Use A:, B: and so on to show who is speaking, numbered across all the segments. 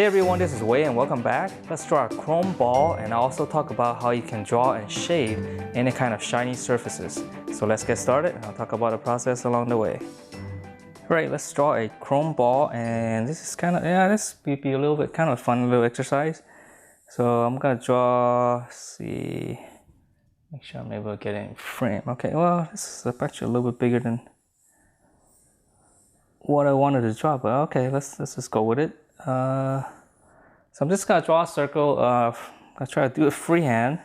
A: Hey everyone, this is Wei and welcome back. Let's draw a chrome ball and I'll also talk about how you can draw and shade any kind of shiny surfaces. So let's get started and I'll talk about the process along the way. Alright, let's draw a chrome ball, and this is this will be a little bit kind of fun little exercise. So I'm gonna draw, make sure I'm able to get it in frame. Okay, well this is actually a little bit bigger than what I wanted to draw, but okay, let's just go with it. So I'm just gonna draw a circle. I'm gonna try to do it freehand.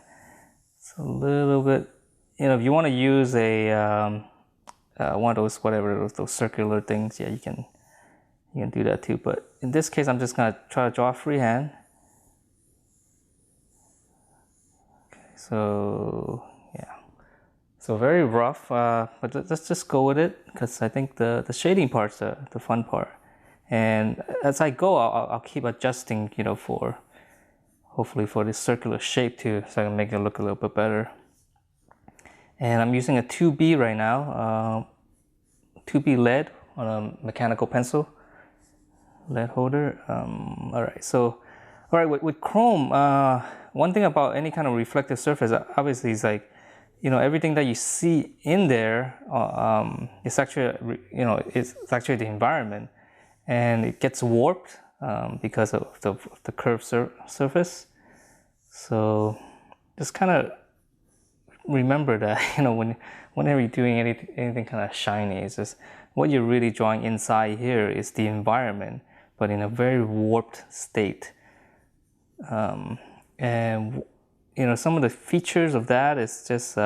A: It's a little bit, if you want to use a one of those those circular things, yeah, you can do that too. But in this case, I'm just gonna try to draw freehand. Okay, so yeah, so very rough, but let's just go with it because I think the shading part's the fun part. And as I go, I'll keep adjusting, for hopefully for this circular shape too, so I can make it look a little bit better. And I'm using a 2B right now, 2B lead on a mechanical pencil, lead holder. Alright, with chrome, one thing about any kind of reflective surface, obviously, is like, everything that you see in there, it's actually, it's actually the environment. And it gets warped because of the curved surface. So just kind of remember that, whenever you're doing anything kind of shiny, it's just what you're really drawing inside here is the environment, but in a very warped state. And some of the features of that is just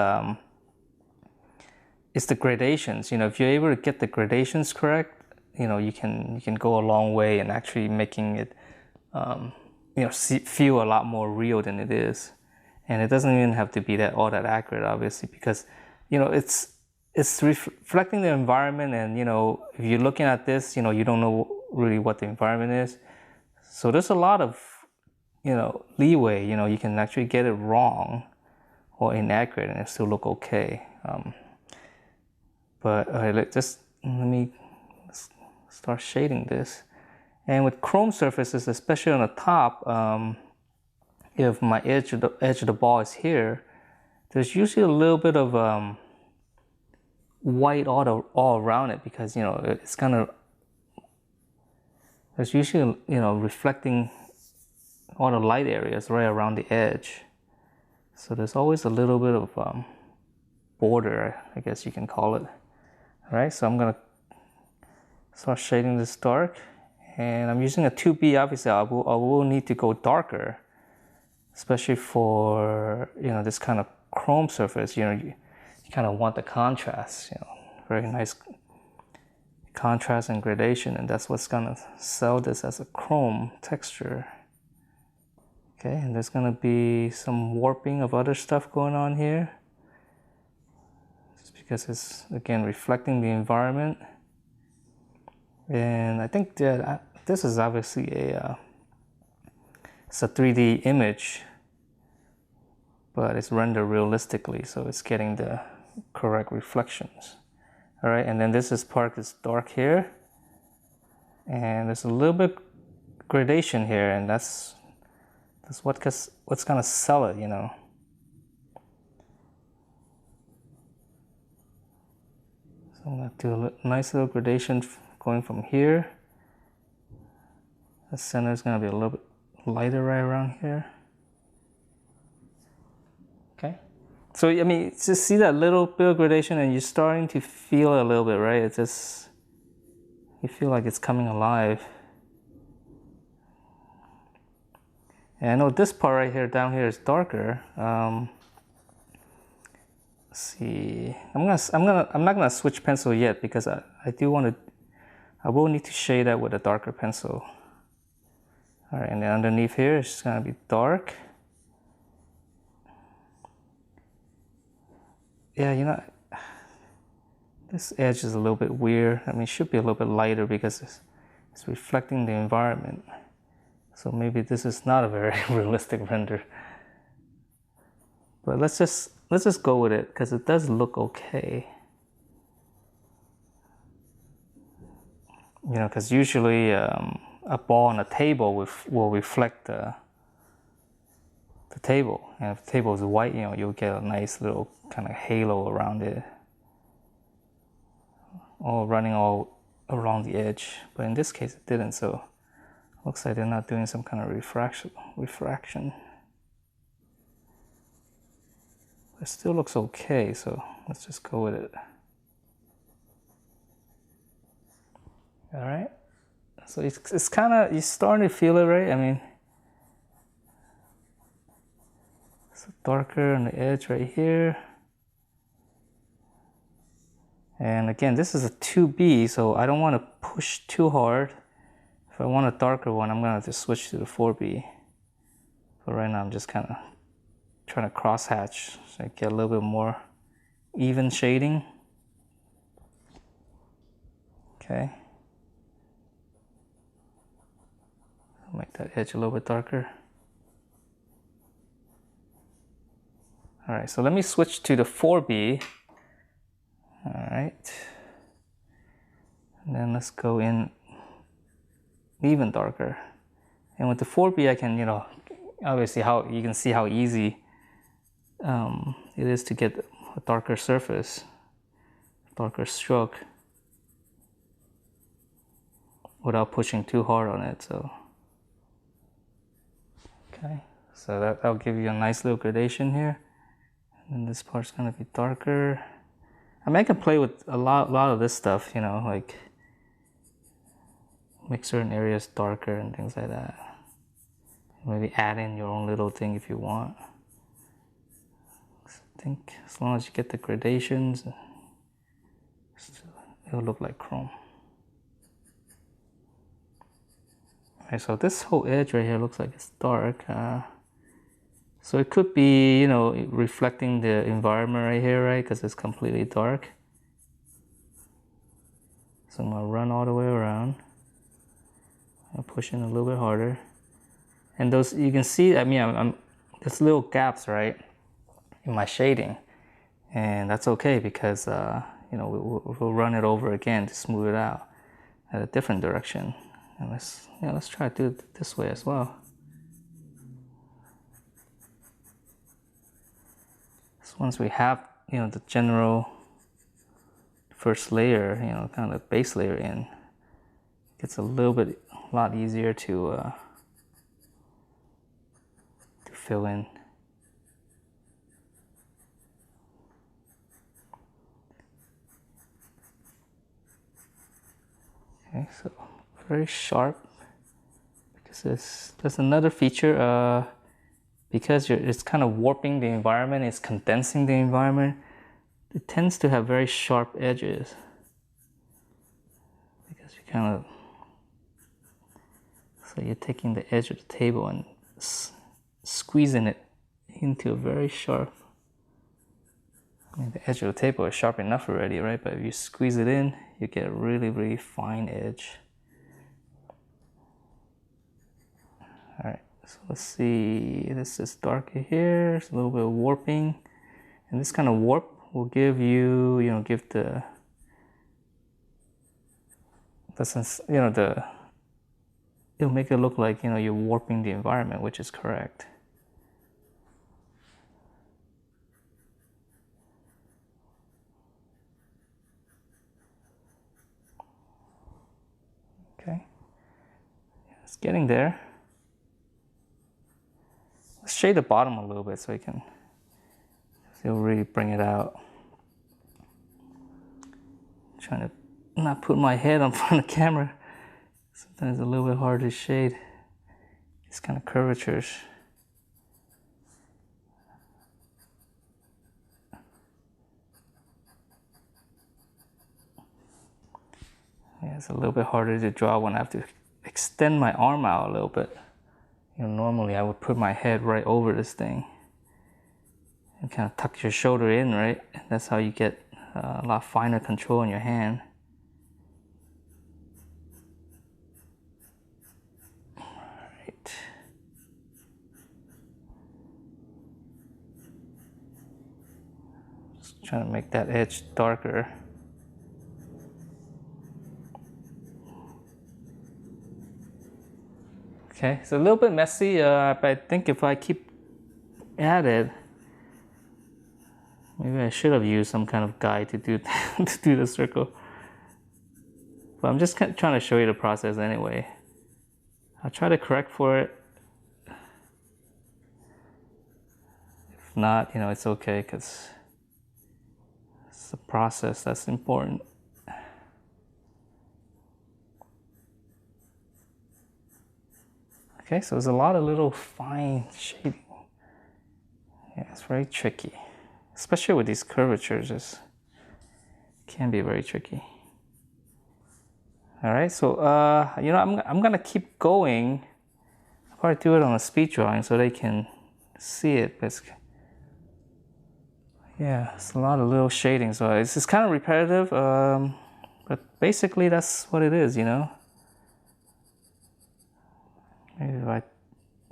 A: it's the gradations. If you're able to get the gradations correct, you can go a long way in actually making it feel a lot more real than it is. And it doesn't even have to be all that accurate, obviously, because it's reflecting the environment. And if you're looking at this, you don't know really what the environment is, so there's a lot of leeway. You can actually get it wrong or inaccurate and it still look okay. But let me start shading this. And with chrome surfaces, especially on the top, if my edge of the ball is here, there's usually a little bit of white all around it, because it's kind of, there's usually reflecting all the light areas right around the edge. So there's always a little bit of border, I guess you can call it. All right, so I'm gonna start shading this dark, and I'm using a 2B. Obviously, I will need to go darker, especially for this kind of chrome surface. You kind of want the contrast. Very nice contrast and gradation, and that's what's gonna sell this as a chrome texture. Okay, and there's gonna be some warping of other stuff going on here, just because it's again reflecting the environment. And I think that this is obviously it's a 3D image, but it's rendered realistically, so it's getting the correct reflections. All right, and then this part is dark here, and there's a little bit gradation here, and that's what's gonna sell it, So I'm gonna do a nice little gradation going from here. The center is going to be a little bit lighter right around here. Okay. So, I mean, just see that little bit of gradation and you're starting to feel it a little bit, right? It's just, you feel like it's coming alive. And I know this part right here, down here, is darker. Let's see. I'm not gonna switch pencil yet, because I will need to shade that with a darker pencil. All right, and then underneath here it's just gonna be dark. Yeah, this edge is a little bit weird. I mean, it should be a little bit lighter because it's reflecting the environment. So maybe this is not a very realistic render. But let's just go with it, because it does look okay. Because usually a ball on a table will reflect the table. And if the table is white, you know, you'll get a nice little kind of halo around it, all running all around the edge. But in this case, it didn't. So looks like they're not doing some kind of refraction. It still looks okay, so let's just go with it. All right. So it's kind of, you're starting to feel it, right? I mean, it's darker on the edge right here. And again, this is a 2B, so I don't want to push too hard. If I want a darker one, I'm going to have to switch to the 4B. But right now I'm just kind of trying to cross hatch so I get a little bit more even shading. Okay. Make that edge a little bit darker. All right, so let me switch to the 4B. All right. And then let's go in even darker. And with the 4B, I can, you know, obviously how you can see how easy it is to get a darker surface, darker stroke without pushing too hard on it. So, okay, so that'll give you a nice little gradation here. And this part's gonna be darker. I mean, I can play with a lot of this stuff, you know, like make certain areas darker and things like that. Maybe add in your own little thing if you want. I think as long as you get the gradations, it'll look like chrome. Okay, so this whole edge right here looks like it's dark. So it could be, you know, reflecting the environment right here, right? Because it's completely dark. So I'm gonna run all the way around. I'll push in a little bit harder. And those, you can see, I mean, there's little gaps, right, in my shading. And that's okay because, you know, we'll run it over again to smooth it out at a different direction. And let's try to do it this way as well. So once we have, you know, the general first layer, you know, kind of base layer in, it gets a lot easier to fill in. Okay, so very sharp, because there's another feature, because it's kind of warping the environment, it's condensing the environment, it tends to have very sharp edges, because you kind of, so you're taking the edge of the table and squeezing it into a very sharp, I mean, the edge of the table is sharp enough already, right? But if you squeeze it in, you get a really fine edge. All right, so let's see, this is darker here, it's a little bit of warping. And this kind of warp will give you, you know, give the sense, you know, it'll make it look like, you know, you're warping the environment, which is correct. Okay, it's getting there. Let's shade the bottom a little bit so you can, it'll really bring it out. I'm trying to not put my head in front of the camera. Sometimes it's a little bit hard to shade these kind of curvatures. Yeah, it's a little bit harder to draw when I have to extend my arm out a little bit. You know, normally I would put my head right over this thing and kind of tuck your shoulder in, right? And that's how you get a lot finer control in your hand. All right. Just trying to make that edge darker. Okay, it's a little bit messy, but I think if I keep at it, maybe I should have used some kind of guide to do to do the circle. But I'm just kind of trying to show you the process anyway. I'll try to correct for it. If not, you know, it's okay because it's the process that's important. Okay, so there's a lot of little fine shading. Yeah, it's very tricky, especially with these curvatures. It can be very tricky. All right, so you know, I'm gonna keep going. I'll probably do it on a speed drawing so they can see it. But yeah, it's a lot of little shading, so it's kind of repetitive. But basically, that's what it is, you know. Maybe if I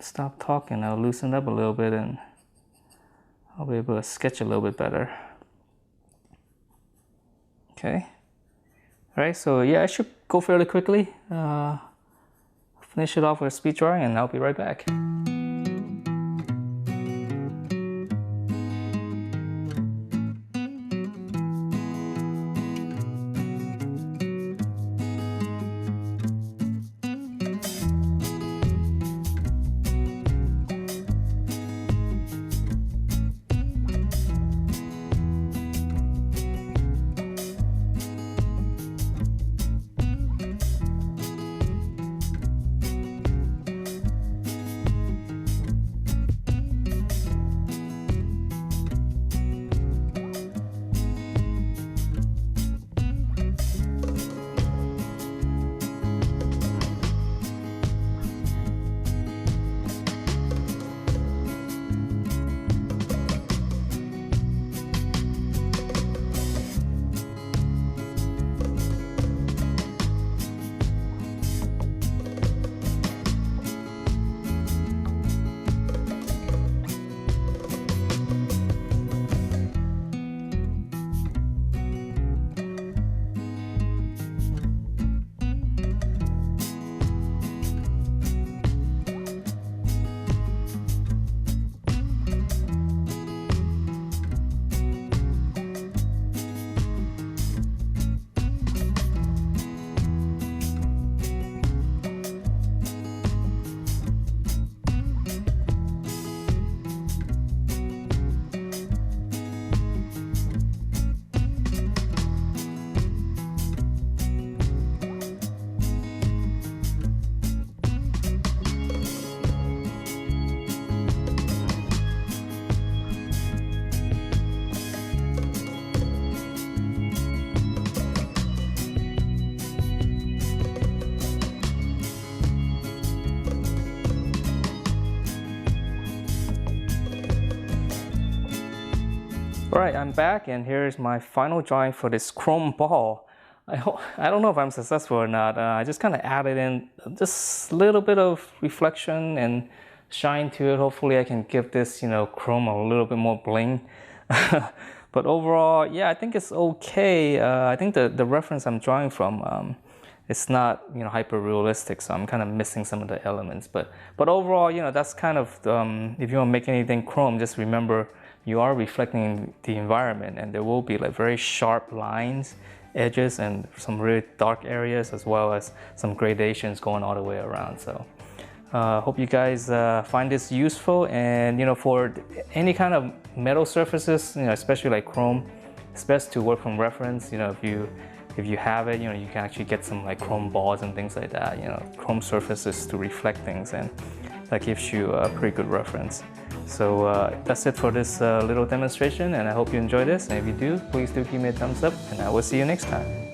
A: stop talking, I'll loosen up a little bit and I'll be able to sketch a little bit better. Okay. All right, so yeah, I should go fairly quickly. Finish it off with a speed drawing and I'll be right back. Alright, I'm back and here's my final drawing for this chrome ball. I don't know if I'm successful or not. I just kind of added in just a little bit of reflection and shine to it. Hopefully I can give this, you know, chrome a little bit more bling. But overall, yeah, I think it's okay. I think the reference I'm drawing from, it's not, you know, hyper realistic, so I'm kind of missing some of the elements. But overall, you know, that's kind of, if you want to make anything chrome, just remember you are reflecting the environment, and there will be like very sharp lines, edges, and some really dark areas, as well as some gradations going all the way around. So hope you guys find this useful, and you know, for any kind of metal surfaces, you know, especially like chrome, it's best to work from reference. You know, if you have it, you know, you can actually get some like chrome balls and things like that, you know, chrome surfaces to reflect things, and that gives you a pretty good reference. So that's it for this little demonstration, and I hope you enjoy this. And if you do, please do give me a thumbs up, and I will see you next time.